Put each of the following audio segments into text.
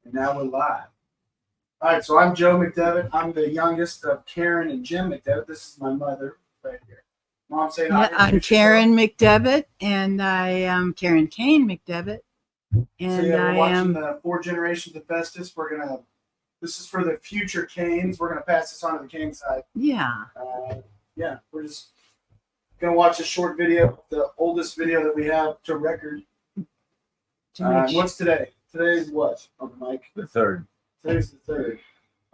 And now we're live. All right, so I'm Joe McDevitt. I'm the youngest of Karen and Jim McDevitt. This is my mother right here. Mom, say hi. Yeah, I'm Karen McDevitt, and I am Karen Kane McDevitt. And we're I watching am the 4 generations of Festus. This is for the future Canes. We're gonna pass this on to the Kane side. yeah. We're just gonna watch a short video, the oldest video that we have to record. What's today? Today's what, Uncle Mike? The 3rd. Today's the 3rd.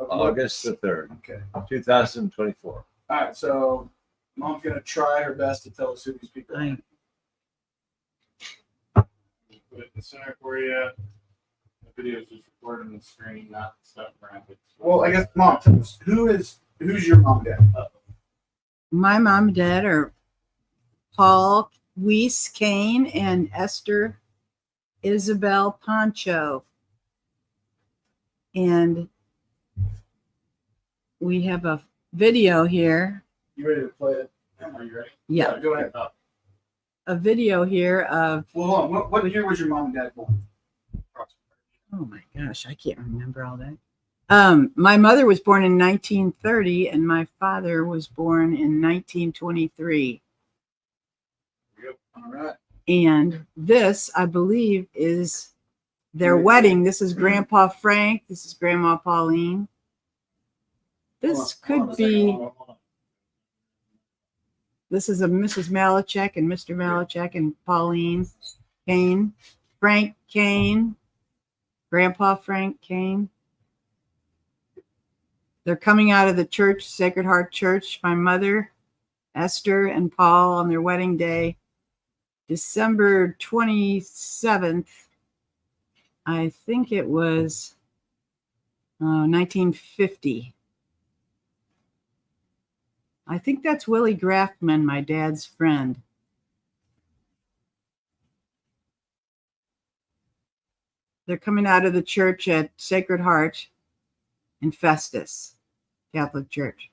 August the 3rd. Okay. 2024. All right, so Mom's gonna try her best to tell us who these people are. Put it in the center for you. The video is just recorded on the screen, not stuff around it. Well, I guess Mom, tell us, who's your mom and dad? My mom and dad are Paul Weiss Kane and Esther Isabel Poncho. And we have a video here. You ready to play it? Are you ready? Yeah. Go ahead. A video here of, Well, hold on. What year was your mom and dad born? oh my gosh, I can't remember all that. My mother was born in 1930 and my father was born in 1923. Yep. All right. And this, I believe, is their wedding. This is Grandpa Frank. This is Grandma Pauline. This could be, this is a Mrs. Malachek and Mr. Malachek and Pauline Kane. Frank Kane. Grandpa Frank Kane. They're coming out of the church, Sacred Heart Church. My mother, Esther, and Paul on their wedding day, December 27th. I think it was 1950. I think that's Willie Graffman, my dad's friend. They're coming out of the church at Sacred Heart in Festus, Catholic Church.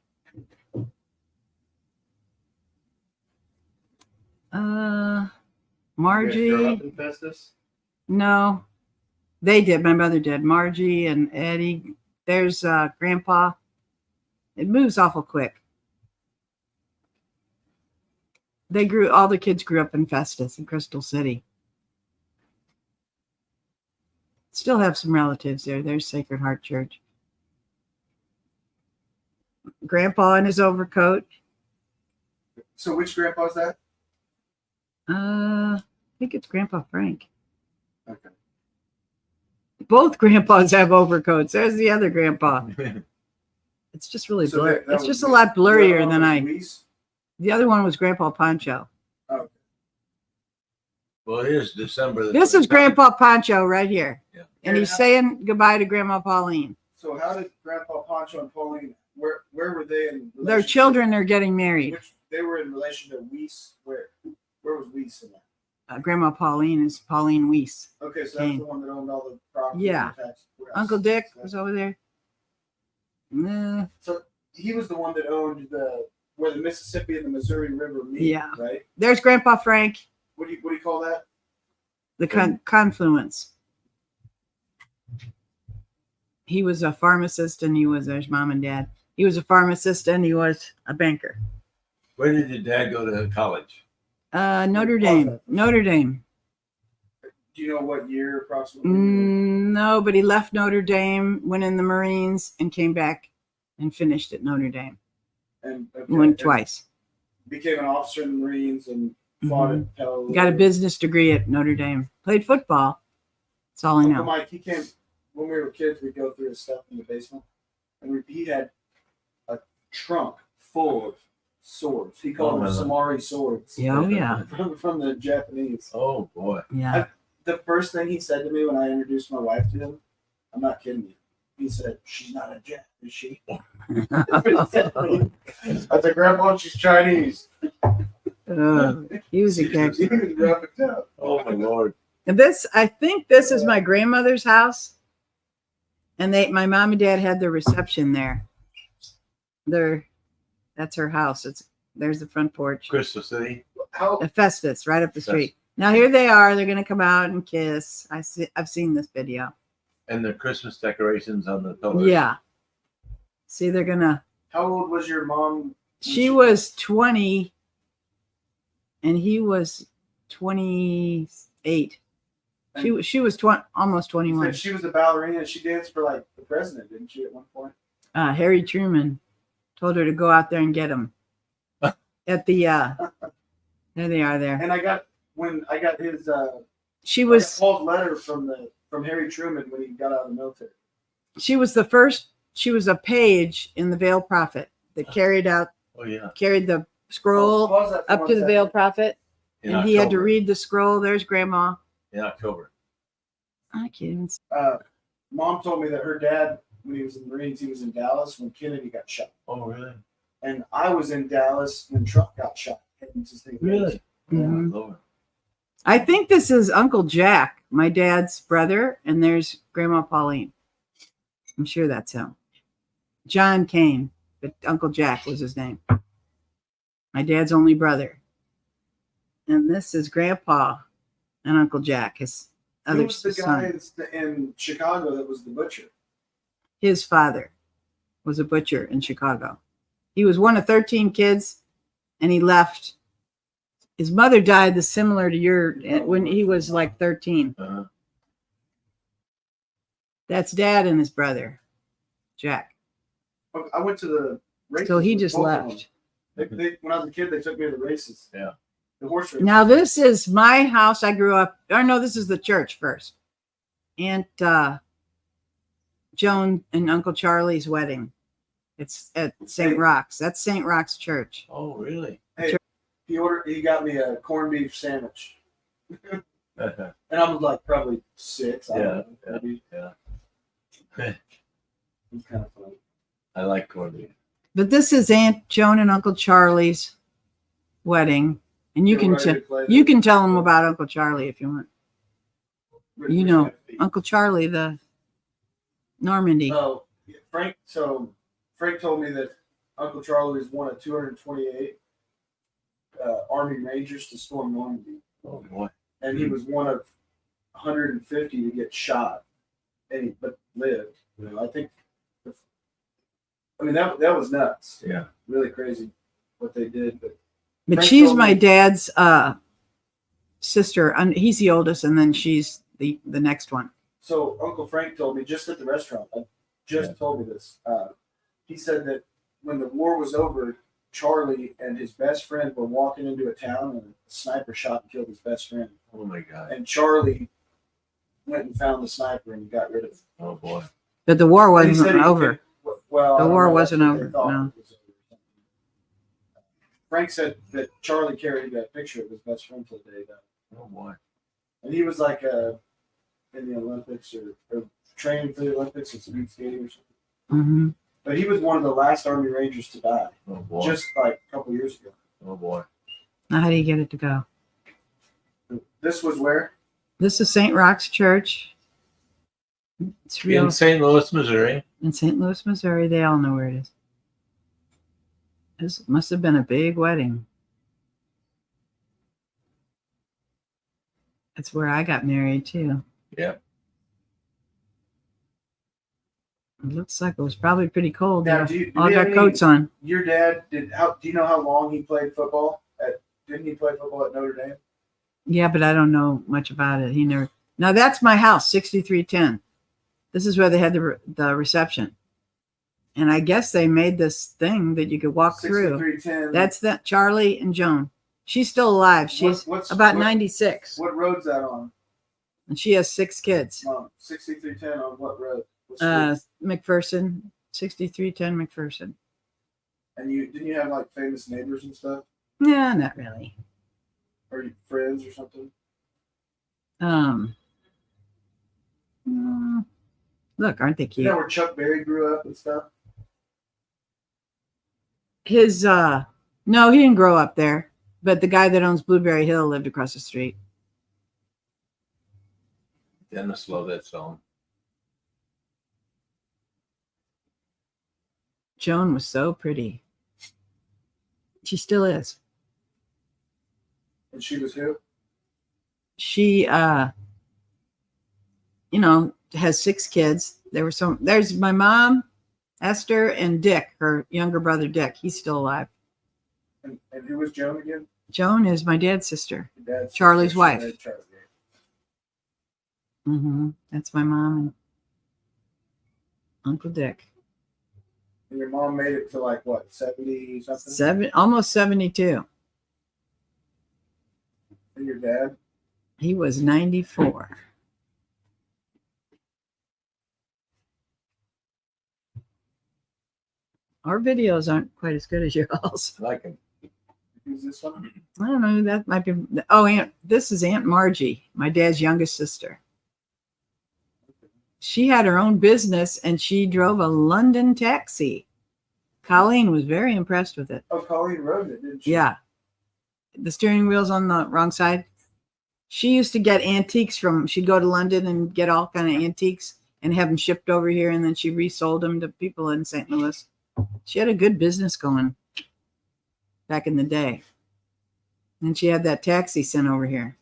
Margie. No, they did. My mother did. Margie and Eddie. There's Grandpa. It moves awful quick. All the kids grew up in Festus in Crystal City. Still have some relatives there. There's Sacred Heart Church. Grandpa in his overcoat. So which grandpa is that? I think it's Grandpa Frank. Okay. Both grandpas have overcoats. There's the other grandpa. It's just really So blurry. that It's was just a lot blurrier the than other one was Weiss? The other one was Grandpa Poncho. Oh. Well, here's December. This is Grandpa Poncho right here. Yeah. And he's saying goodbye to Grandma Pauline. So how did Grandpa Poncho and Pauline, where were they in relation? Their children are getting married. They were in relation to Weiss. Where was Weiss in that? Grandma Pauline is Pauline Weiss. Okay, so Kane. that's the one that owned all the property. Yeah. And tax. Uncle Dick was over there. Nah. So he was the one that owned where the Mississippi and the Missouri River meet. Yeah. Right. There's Grandpa Frank. What do you call that? The confluence. He was a pharmacist and there's mom and dad. He was a pharmacist and he was a banker. Where did your dad go to college? Notre Dame. Notre Dame. Do you know what year approximately? No, but he left Notre Dame, went in the Marines, and came back and finished at Notre Dame. And Went twice. Became an officer in the Marines and fought at Pell. Got a business degree at Notre Dame. Played football. That's all I Uncle know. Mike, he came when we were kids. We'd go through his stuff in the basement, and he had a trunk full of swords. He called them Samari swords. Yeah, oh, yeah. From the Japanese. Oh boy. Yeah. The first thing he said to me when I introduced my wife to him, I'm not kidding you. He said, "She's not a Jap, is she?" I said, "Grandpa, she's Chinese." He was a character. He was rough and tough. Oh my Lord. And I think this is my grandmother's house. And my mom and dad had their reception there. That's her house. There's the front porch. Crystal City. Festus, right up the street. Now here they are. They're going to come out and kiss. I've seen this video. And the Christmas decorations on the pillars. Yeah. See, they're gonna. How old was your mom? She was 20, and he was 28. She was almost 21. She was a ballerina. She danced for like the president, didn't she, at one point? Harry Truman told her to go out there and get him. At the there they are there. And I got his She was Paul's letter from Harry Truman when he got out of the military. she was the first. She was a page in the Veiled Prophet that carried Oh yeah. the scroll Pause that for up one to the second. Veiled Prophet, In and he had to October. read the scroll. There's Grandma. In October. I can't. Mom told me that her dad, when he was in the Marines, he was in Dallas when Kennedy got shot. Oh really? And I was in Dallas when Trump got shot. Really? Mhm. Oh, Lord. I think this is Uncle Jack, my dad's brother, and there's Grandma Pauline. I'm sure that's him. John Kane, but Uncle Jack was his name. My dad's only brother. And this is Grandpa and Uncle Jack, his Who other was the son. guy in Chicago that was the butcher? His father was a butcher in Chicago. He was one of 13 kids, and he left. His mother died similar to your when he was like 13. Uh-huh. That's Dad and his brother, Jack. I went to the races. So he with just both of left. them. When I was a kid, they took me to the races. Yeah. The horse races. Now this is my house. I grew up. Or no, this is the church first. Aunt Joan and Uncle Charlie's wedding. It's at St. Rock's. That's St. Rock's Church. Oh really? Hey, he got me a corned beef sandwich. Uh-huh. And I was like probably 6. I don't know, Yeah, maybe. yeah. It was kind of funny. I like corned beef. But this is Aunt Joan and Uncle Charlie's wedding, and you They can were ready t- to play you the- can tell them about Uncle Charlie if you want. You know, Uncle Charlie, the Normandy. Oh, Frank. So Frank told me that Uncle Charlie was one of 228 Army Rangers to storm Normandy, Oh boy. and he was one of 150 to get shot, but lived. You know, I think. I mean that was nuts. Yeah. Really crazy what they did, but But Frank she's told my me- dad's sister, and he's the oldest, and then she's the next one. So Uncle Frank told me just at the restaurant. Told me this. He said that when the war was over, Charlie and his best friend were walking into a town, and a sniper shot and killed his best friend. Oh my God. And Charlie went and found the sniper and got rid of him. Oh boy. But the war And he wasn't said he over. could- well, The I don't war know, that's wasn't what they over, thought no. it was over. Frank said that Charlie carried that picture of his best friend till the day he died. Oh boy. And he was like in the Olympics or training for the Olympics or speed skating or something. hmm But he was one of the last Army Rangers to die, Oh boy. just like a couple years ago. Oh boy. Now, how do you get it to go? This was where? This is St. Rock's Church. It's real In St. Louis, Missouri. in St. Louis, Missouri. They all know where it is. This must have been a big wedding. That's where I got married too. Yep. It looks like it was probably pretty cold. Now, They do you all have got any- coats on. Your dad did. Do you know how long he played football? Didn't he play football at Notre Dame? Yeah, but I don't know much about it. He never. Now that's my house, 6310. This is where they had the reception, and I guess they made this thing that you could walk through. 6310. That's that Charlie and Joan. She's still alive. She's about 96, What road's that on? and she has 6 kids. 6310 on what road? What street? McPherson, 6310 McPherson. And didn't you have like famous neighbors and stuff, Yeah, not really. or friends or something? Look, aren't they You cute? know where Chuck Berry grew up and stuff? His no, he didn't grow up there, but the guy that owns Blueberry Hill lived across the street. Dennis loved that song. Joan was so pretty. She still is. And she was who? She has 6 kids. There's my mom, Esther, and Dick, her younger brother, Dick. He's still alive. And who was Joan again? Joan is my dad's sister. Your dad's Charlie's sister. She wife. married Charlie. That's my mom and Uncle Dick. And your mom made it to like what, 70 something? Almost 72. And your dad? He was 94. Our videos aren't quite as good as y'all's. I like him. Who's this one? I don't know. That might be. This is Aunt Margie, my dad's youngest sister. She had her own business and she drove a London taxi. Colleen was very impressed with it. Oh, Colleen rode it, didn't she? Yeah. The steering wheel's on the wrong side. She used to get antiques she'd go to London and get all kind of antiques and have them shipped over here. And then she resold them to people in St. Louis. She had a good business going back in the day. And she had that taxi sent over here.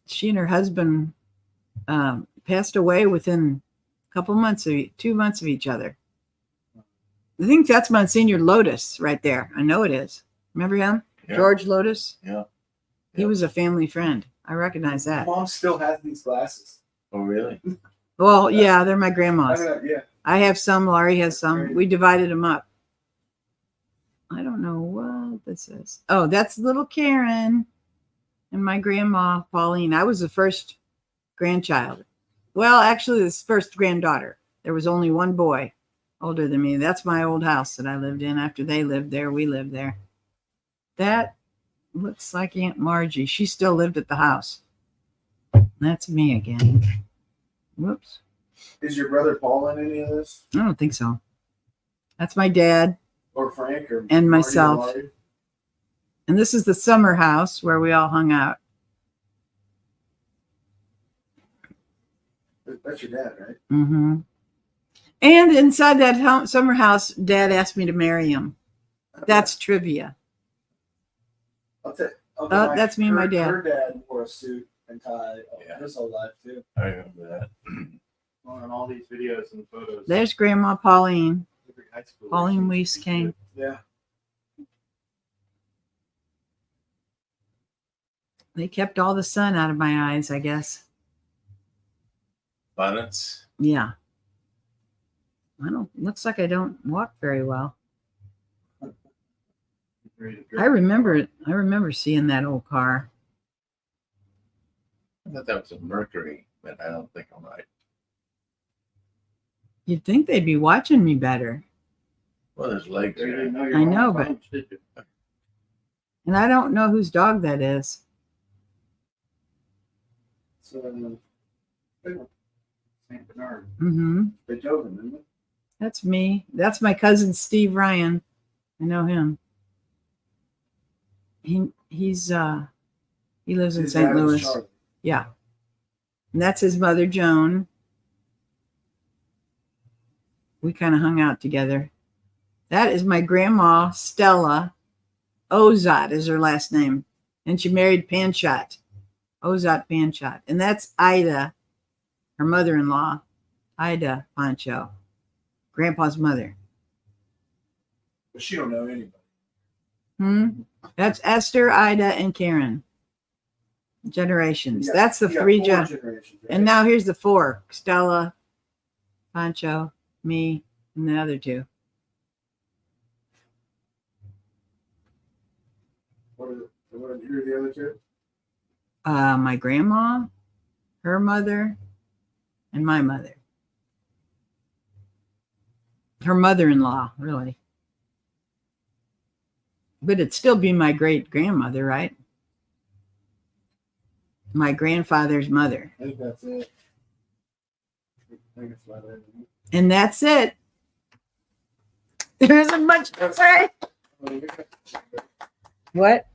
She and her husband passed away within a couple months, 2 months of each other. I think that's Monsignor Lotus right there. I know it is. Remember him? Yeah. George Lotus? Yeah. He was a family friend. I recognize that. Mom still has these glasses. Oh, really? Well, yeah, they're my grandma's. Yeah. I have some. Laurie has some. Great. We divided them up. I don't know what this is. Oh, that's little Karen and my grandma, Pauline. I was the first grandchild. Well, actually, this first granddaughter. There was only one boy older than me. That's my old house that I lived in. After they lived there, we lived there. That looks like Aunt Margie. She still lived at the house. That's me again. Whoops. Is your brother Paul in any of this? I don't think so. That's my dad. Or Frank or And Marty or myself. Laurie? And this is the summer house where we all hung out. That's your dad, right? Mm-hmm. And inside that summer house, Dad asked me to marry him. That's trivia. That's me and my dad. Her dad wore a suit and tie Yeah. his whole life too. I remember that. On all these videos and photos. There's Grandma Pauline. every high school. Pauline Weiss Kane. Yeah. They kept all the sun out of my eyes, I guess. Bonnets. Yeah. Looks like I don't walk very well. I remember seeing that old car. I thought that was a Mercury, but I don't think I'm right. You'd think they'd be watching me better. Well, there's legs You there. didn't know you I were know, on but- phones, did you? And I don't know whose dog that is. So, Saint Bernard. Mm-hmm. Beethoven, isn't it? That's me. That's my cousin Steve Ryan. I know him. He lives in His St. dad was Louis. Charlie. Yeah. And that's his mother, Joan. We kind of hung out together. That is my grandma, Stella. Ozot is her last name. And she married Panchot. Ozot Panchot. And that's Ida, her mother-in-law, Ida Pancho, Grandpa's mother. But she don't know anybody. That's Esther, Ida, and Karen. Generations. You got- That's the you got 3 4 generations. Right? And now here's the 4. Stella, Pancho, me, and the other 2. Who are the other 2? My grandma, her mother, and my mother. Her mother-in-law, really. But it'd still be my great-grandmother, right? My grandfather's mother. I think that's it. I think it's about it. And that's it. There isn't much to say. What?